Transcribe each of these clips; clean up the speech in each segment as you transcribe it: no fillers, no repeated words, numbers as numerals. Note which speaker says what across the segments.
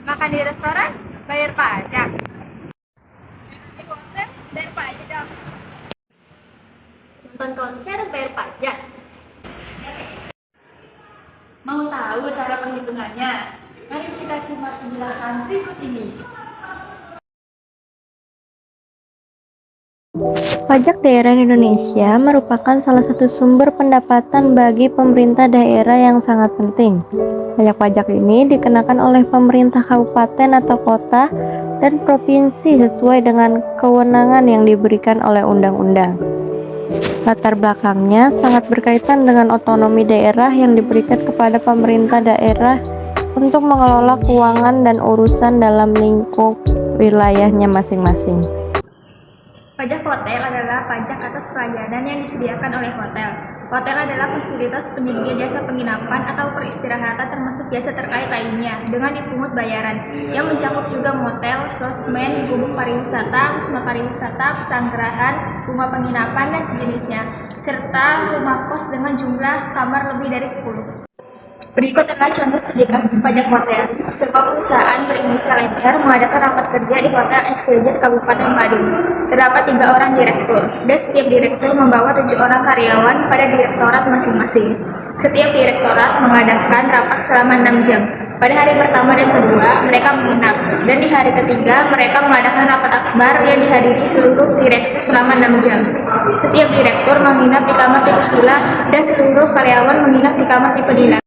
Speaker 1: Makan di restoran, bayar pajak. Di konser, bayar pajak. Nonton konser, bayar pajak.
Speaker 2: Mau tahu cara perhitungannya? Mari kita simak penjelasan berikut ini.
Speaker 3: Pajak daerah Indonesia merupakan salah satu sumber pendapatan bagi pemerintah daerah yang sangat penting. Pajak ini dikenakan oleh pemerintah kabupaten atau kota dan provinsi sesuai dengan kewenangan yang diberikan oleh undang-undang. Latar belakangnya sangat berkaitan dengan otonomi daerah yang diberikan kepada pemerintah daerah untuk mengelola keuangan dan urusan dalam lingkup wilayahnya masing-masing.
Speaker 1: Pajak hotel adalah pajak atas pelayanan yang disediakan oleh hotel. Hotel adalah fasilitas penyedia jasa penginapan atau peristirahatan termasuk jasa terkait lainnya dengan dipungut bayaran yang mencakup juga motel, losmen, gubuk pariwisata, wisma pariwisata, pesanggerahan, rumah penginapan dan sejenisnya, serta rumah kos dengan jumlah kamar lebih dari 10. Berikut adalah contoh studi kasus pajak hotel. Sebuah perusahaan berinisial MR mengadakan rapat kerja di Hotel XYZ Kabupaten Badung. Terdapat 3 orang direktur, dan setiap direktur membawa 7 orang karyawan pada direktorat masing-masing. Setiap direktorat mengadakan rapat selama 6 jam. Pada hari pertama dan kedua, mereka menginap, dan di hari ketiga, mereka mengadakan rapat akbar yang dihadiri seluruh direksi selama 6 jam. Setiap direktur menginap di kamar tipe villa, dan seluruh karyawan menginap di kamar tipe deluxe.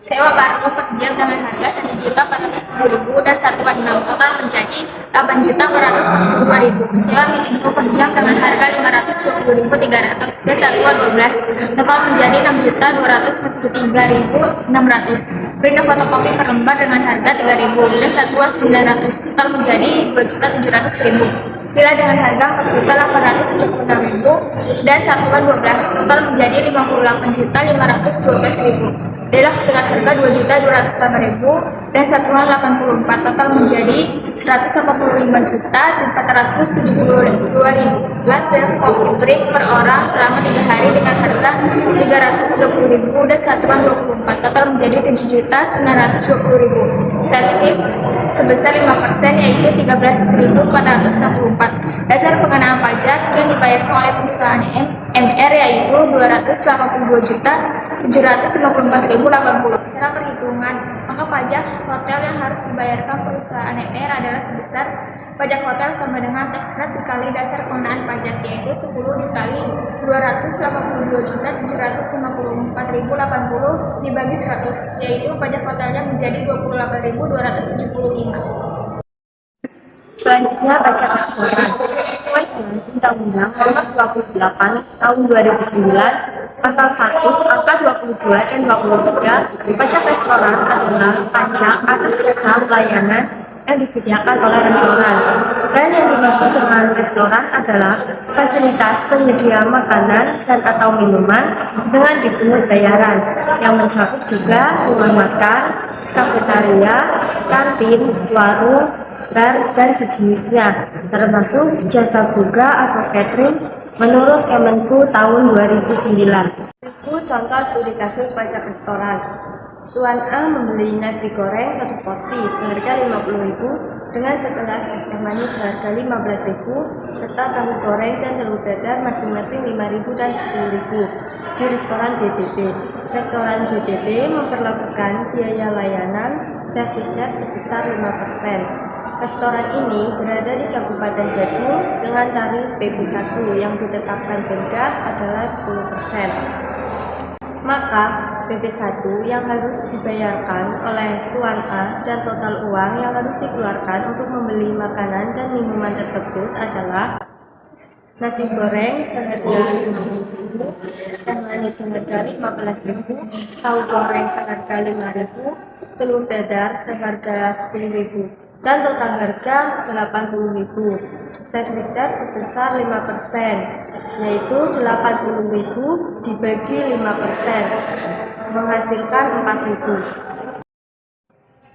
Speaker 1: Sewa parfum per jam dengan harga Rp1.407.000 dan satuan inap total menjadi Rp8.445.000. Sewa minimum per jam dengan harga Rp520.300 dan satuan 12 total menjadi Rp6.243.600. Print fotokopi per lembar dengan harga Rp3.000 dan satuan 900 total menjadi Rp2.700.000. Villa dengan harga Rp4.876.000 dan satuan 12 total menjadi Rp58.512.000. Deluxe dengan harga Rp2.208.000 dan satuan 84 total menjadi Rp185.472.000. Dan coffee break per orang selama 3 hari dengan harga Rp330.000 dan satuan 24 total menjadi Rp7.920.000. Servis sebesar 5% yaitu Rp13.464. Dasar pengenaan pajak yang dibayarkan oleh perusahaan MR yaitu Rp282.754.080. Cara perhitungan, maka pajak hotel yang harus dibayarkan perusahaan MR adalah sebesar pajak hotel sama dengan tax rate dikali dasar pengenaan pajak yaitu 10 dikali Rp282.754.080 dibagi 100 yaitu pajak hotelnya menjadi Rp28.275.
Speaker 4: Selanjutnya, pajak restoran. Sesuai dengan Undang-Undang Nomor 28 Tahun 2009, Pasal 1, Angka 22 dan 23, pajak restoran adalah pajak atas jasa pelayanan yang disediakan oleh restoran. Dan yang dimaksud dengan restoran adalah fasilitas penyedia makanan dan atau minuman dengan dipungut bayaran yang mencakup juga rumah makan, kafetaria, kantin, warung, bar, dan sejenisnya, termasuk jasa buka atau catering menurut Kemenku tahun 2009. Berikut contoh studi kasus pajak restoran. Tuan A membeli nasi goreng 1 porsi seharga Rp50.000 dengan segelas es teh manis seharga Rp15.000 serta tahu goreng dan telur dadar masing-masing Rp5.000 dan Rp10.000 di restoran BBB. Restoran BBB memperlakukan biaya layanan service charge sebesar 5%. Restoran ini berada di Kabupaten Badung dengan tarif PP1 yang ditetapkan Pemda adalah 10%. Maka PP1 yang harus dibayarkan oleh Tuan A dan total uang yang harus dikeluarkan untuk membeli makanan dan minuman tersebut adalah nasi goreng seharga Rp5.000, es teh manis seharga Rp15.000, tahu goreng seharga Rp5.000, telur dadar seharga Rp10.000, dan total harga Rp80.000. Service charge sebesar 5%, yaitu Rp80.000 dibagi 5%, menghasilkan Rp4.000.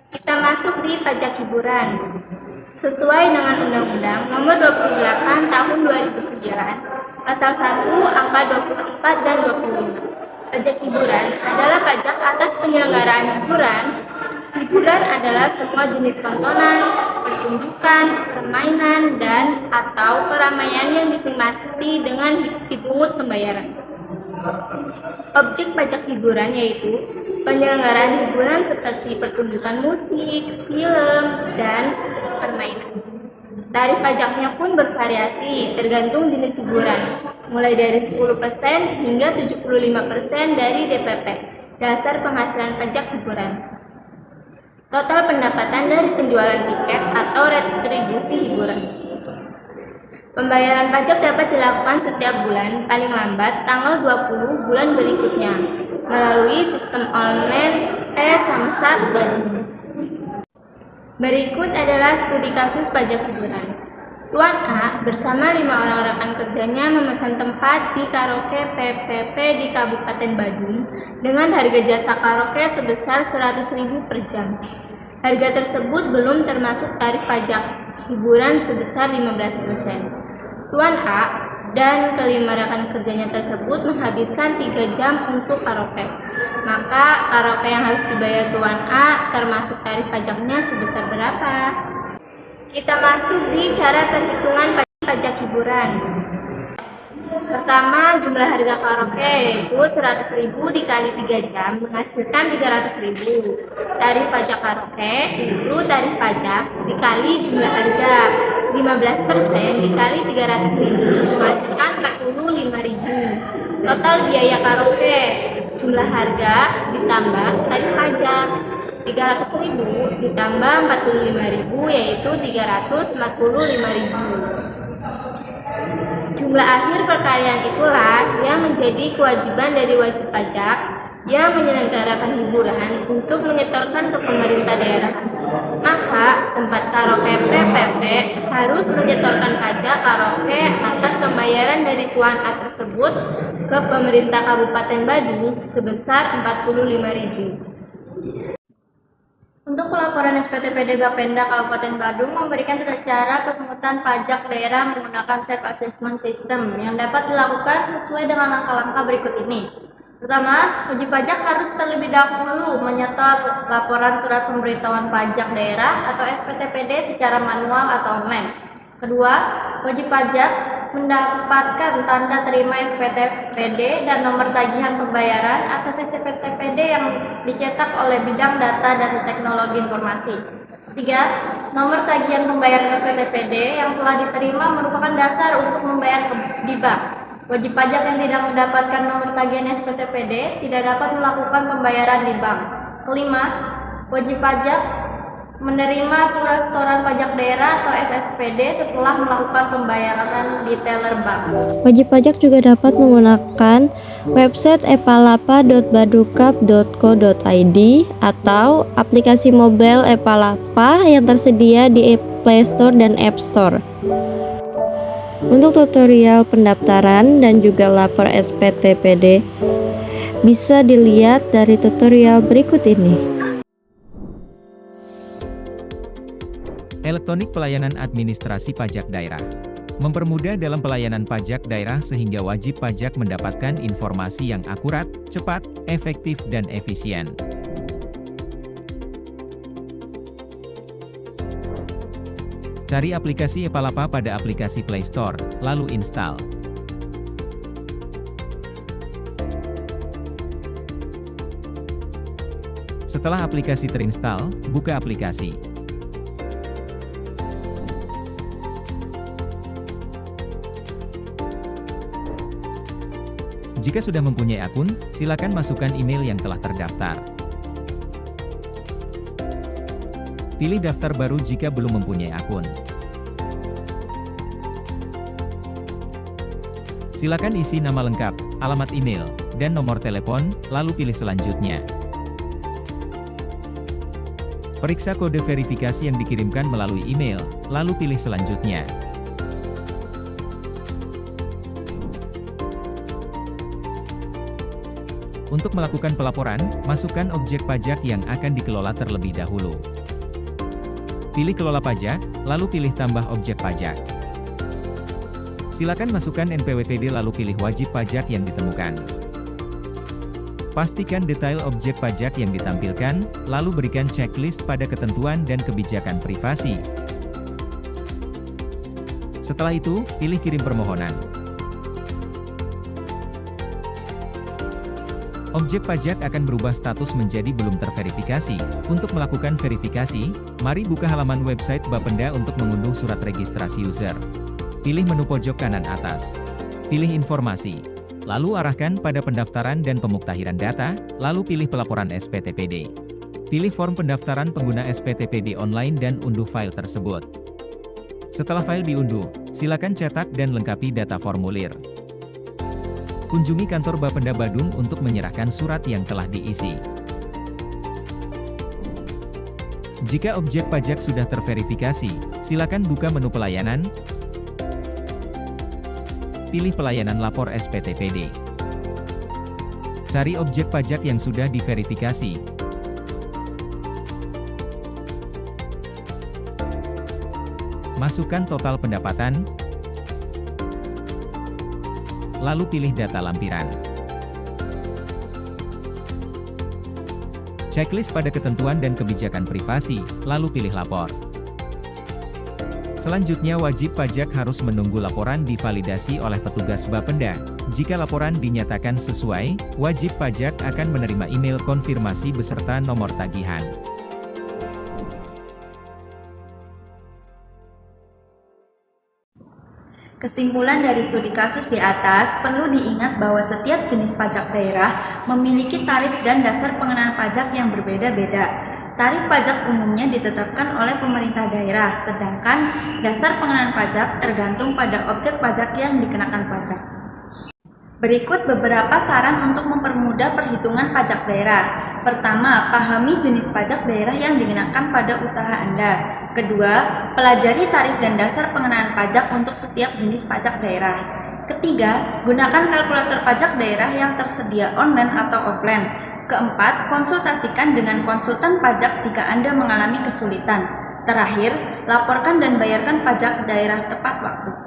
Speaker 1: Kita masuk di pajak hiburan. Sesuai dengan Undang-Undang Nomor 28 Tahun 2009, Pasal 1 Angka 24 dan 25. Pajak hiburan adalah pajak atas penyelenggaraan hiburan. Hiburan adalah semua jenis tontonan, pertunjukan, permainan, dan atau keramaian yang dinikmati dengan dipungut pembayaran. Objek pajak hiburan yaitu penyelenggaraan hiburan seperti pertunjukan musik, film, dan permainan. Tarif pajaknya pun bervariasi tergantung jenis hiburan, mulai dari 10% hingga 75% dari DPP, dasar penghasilan pajak hiburan. Total pendapatan dari penjualan tiket atau retribusi hiburan. Pembayaran pajak dapat dilakukan setiap bulan, paling lambat tanggal 20 bulan berikutnya, melalui sistem online e-Samsat Badung. Berikut adalah studi kasus pajak hiburan. Tuan A bersama 5 orang rekan kerjanya memesan tempat di karaoke PPP di Kabupaten Badung dengan harga jasa karaoke sebesar Rp100.000 per jam. Harga tersebut belum termasuk tarif pajak hiburan sebesar 15%. Tuan A dan kelima rekan kerjanya tersebut menghabiskan 3 jam untuk karaoke. Maka karaoke yang harus dibayar Tuan A termasuk tarif pajaknya sebesar berapa? Kita masuk di cara perhitungan pajak hiburan. Pertama, jumlah harga karaoke yaitu Rp100.000 dikali 3 jam menghasilkan Rp300.000. Tarif pajak karaoke yaitu tarif pajak dikali jumlah harga 15% dikali Rp300.000 menghasilkan Rp45.000. Total biaya karaoke jumlah harga ditambah tarif pajak Rp300.000 ditambah Rp45.000 yaitu Rp345.000. Jumlah akhir perkalian itulah yang menjadi kewajiban dari wajib pajak yang menyelenggarakan hiburan untuk menyetorkan ke pemerintah daerah. Maka tempat karaoke PPP harus menyetorkan pajak karaoke atas pembayaran dari Tuan A tersebut ke pemerintah Kabupaten Badung sebesar Rp45.000. Untuk pelaporan SPTPD Bapenda Kabupaten Badung memberikan tata cara pemungutan pajak daerah menggunakan self-assessment system yang dapat dilakukan sesuai dengan langkah-langkah berikut ini. Pertama, wajib pajak harus terlebih dahulu menyetor laporan surat pemberitahuan pajak daerah atau SPTPD secara manual atau online. Kedua, wajib pajak mendapatkan tanda terima SPTPD dan nomor tagihan pembayaran atas SPTPD yang dicetak oleh bidang data dan teknologi informasi. Ketiga, nomor tagihan pembayaran SPTPD yang telah diterima merupakan dasar untuk membayar di bank. Wajib pajak yang tidak mendapatkan nomor tagihan SPTPD tidak dapat melakukan pembayaran di bank. Kelima, wajib pajak menerima surat setoran pajak daerah atau SSPD setelah melakukan pembayaran di teller bank.
Speaker 3: Wajib pajak juga dapat menggunakan website epalapa.badukap.co.id atau aplikasi mobile Epalapa yang tersedia di Play Store dan App Store. Untuk tutorial pendaftaran dan juga lapor SPTPD bisa dilihat dari tutorial berikut ini.
Speaker 5: Elektronik Pelayanan Administrasi Pajak Daerah mempermudah dalam pelayanan pajak daerah sehingga wajib pajak mendapatkan informasi yang akurat, cepat, efektif, dan efisien. Cari aplikasi Epalapa pada aplikasi Play Store, lalu install. Setelah aplikasi terinstall, buka aplikasi. Jika sudah mempunyai akun, silakan masukkan email yang telah terdaftar. Pilih daftar baru jika belum mempunyai akun. Silakan isi nama lengkap, alamat email, dan nomor telepon, lalu pilih selanjutnya. Periksa kode verifikasi yang dikirimkan melalui email, lalu pilih selanjutnya. Untuk melakukan pelaporan, masukkan objek pajak yang akan dikelola terlebih dahulu. Pilih kelola pajak, lalu pilih tambah objek pajak. Silakan masukkan NPWP lalu pilih wajib pajak yang ditemukan. Pastikan detail objek pajak yang ditampilkan, lalu berikan checklist pada ketentuan dan kebijakan privasi. Setelah itu, pilih kirim permohonan. Objek pajak akan berubah status menjadi belum terverifikasi. Untuk melakukan verifikasi, mari buka halaman website Bapenda untuk mengunduh surat registrasi user. Pilih menu pojok kanan atas. Pilih informasi. Lalu arahkan pada pendaftaran dan pemuktahiran data, lalu pilih pelaporan SPTPD. Pilih form pendaftaran pengguna SPTPD online dan unduh file tersebut. Setelah file diunduh, silakan cetak dan lengkapi data formulir. Kunjungi kantor Bapenda Badung untuk menyerahkan surat yang telah diisi. Jika objek pajak sudah terverifikasi, silakan buka menu pelayanan. Pilih pelayanan lapor SPTPD. Cari objek pajak yang sudah diverifikasi. Masukkan total pendapatan, lalu pilih data lampiran. Checklist pada ketentuan dan kebijakan privasi, lalu pilih lapor. Selanjutnya wajib pajak harus menunggu laporan divalidasi oleh petugas Bapenda. Jika laporan dinyatakan sesuai, wajib pajak akan menerima email konfirmasi beserta nomor tagihan.
Speaker 2: Kesimpulan dari studi kasus di atas, perlu diingat bahwa setiap jenis pajak daerah memiliki tarif dan dasar pengenaan pajak yang berbeda-beda. Tarif pajak umumnya ditetapkan oleh pemerintah daerah, sedangkan dasar pengenaan pajak tergantung pada objek pajak yang dikenakan pajak. Berikut beberapa saran untuk mempermudah perhitungan pajak daerah. Pertama, pahami jenis pajak daerah yang dikenakan pada usaha Anda. Kedua, pelajari tarif dan dasar pengenaan pajak untuk setiap jenis pajak daerah. Ketiga, gunakan kalkulator pajak daerah yang tersedia online atau offline. Keempat, konsultasikan dengan konsultan pajak jika Anda mengalami kesulitan. Terakhir, laporkan dan bayarkan pajak daerah tepat waktu.